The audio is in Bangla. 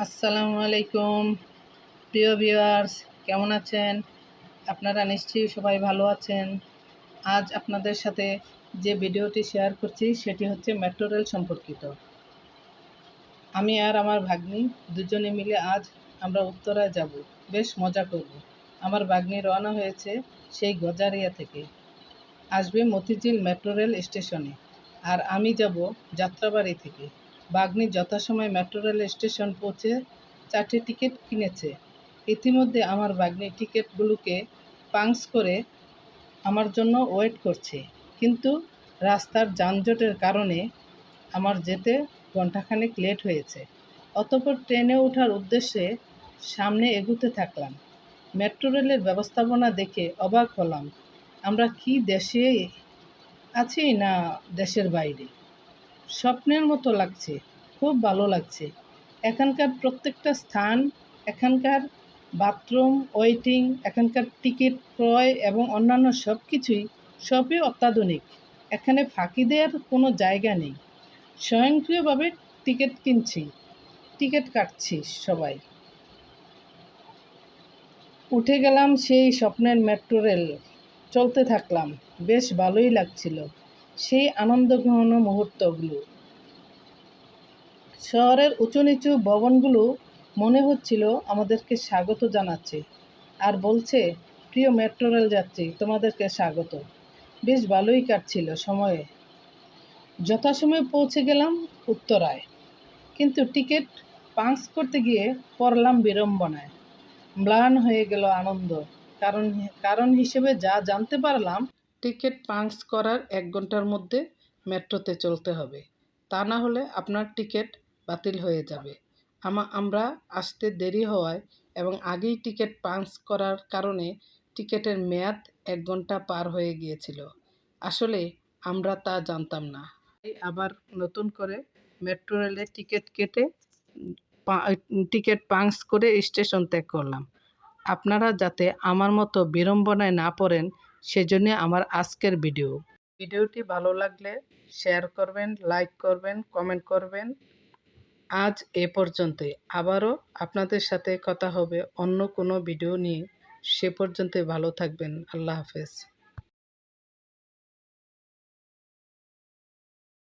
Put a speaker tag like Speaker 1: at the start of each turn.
Speaker 1: আসসালামু আলাইকুম প্রিয় ভিউয়ার্স, কেমন আছেন? আপনারা নিশ্চয়ই সবাই ভালো আছেন। আজ আপনাদের সাথে যে ভিডিওটি শেয়ার করছি সেটি হচ্ছে মেট্রো রেল সম্পর্কিত। আমি আর আমার ভাগ্নি দুজনে মিলে আজ আমরা উত্তরায় যাব, বেশ মজা করব। আমার ভাগ্নি রওনা হয়েছে সেই গজারিয়া থেকে, আসবে মতিঝিল মেট্রো রেল স্টেশনে, আর আমি যাব যাত্রাবাড়ি থেকে। ভাগ্নি যথাসময়ে মেট্রো রেল স্টেশন পৌঁছে 4টি টিকিট কিনেছে। ইতিমধ্যে আমার ভাগ্নি টিকিটগুলোকে পাঞ্চ করে আমার জন্য ওয়েট করছে, কিন্তু রাস্তার যানজটের কারণে আমার যেতে ঘণ্টাখানেক লেট হয়েছে। অতঃপর ট্রেনে ওঠার উদ্দেশ্যে সামনে এগুতে থাকলাম। মেট্রো রেলের ব্যবস্থাপনা দেখে অবাক হলাম। আমরা কি দেশে আছি না দেশের বাইরে! স্বপ্নের মতো লাগছে, খুব ভালো লাগছে। এখানকার প্রত্যেকটা স্থান, এখানকার বাথরুম, ওয়েটিং, এখানকার টিকিট ক্রয় এবং অন্যান্য সবই অত্যাধুনিক। এখানে ফাঁকি দেওয়ার কোনো জায়গা নেই। স্বয়ংক্রিয়ভাবে টিকিট কাটছি সবাই। উঠে গেলাম সেই স্বপ্নের মেট্রো রেল, চলতে থাকলাম। বেশ ভালোই লাগছিল সেই আনন্দঘন মুহূর্তগুলো। শহরের উঁচু-নিচু ভবনগুলো মনে হচ্ছিল আমাদেরকে স্বাগত জানাচ্ছে, আর বলছে, প্রিয় মেট্রো রেল যাত্রী, তোমাদেরকে স্বাগত। বেশ ভালোই কাটছিল সময়ে। যথাসময়ে পৌঁছে গেলাম উত্তরায়, কিন্তু টিকিট পাঞ্চ করতে গিয়ে পড়লাম বিড়ম্বনায়। ম্লান হয়ে গেল আনন্দ। কারণ হিসেবে যা জানতে পারলাম, টিকিট পাঞ্চ করার 1 ঘন্টার মধ্যে মেট্রোতে চলতে হবে, তা না হলে আপনার টিকিট বাতিল হয়ে যাবে। আমরা আসতে দেরি হওয়ায় এবং আগেই টিকিট পাঞ্চ করার কারণে টিকিটের মেয়াদ 1 ঘন্টা পার হয়ে গিয়েছিল। আসলে আমরা তা জানতাম না। তাই আবার নতুন করে মেট্রো রেলে টিকিট কেটে টিকিট পাঞ্চ করে স্টেশন ত্যাগ করলাম। আপনারা যাতে আমার মতো বিড়ম্বনায় না পড়েন, সেজন্য আমার আজকের ভিডিওটি ভালো লাগলে শেয়ার করবেন, লাইক করবেন, কমেন্ট করবেন। আজ এ পর্যন্তই। আবারও আপনাদের সাথে কথা হবে অন্য কোনো ভিডিও নিয়ে। সে পর্যন্ত ভালো থাকবেন। আল্লাহ হাফেজ।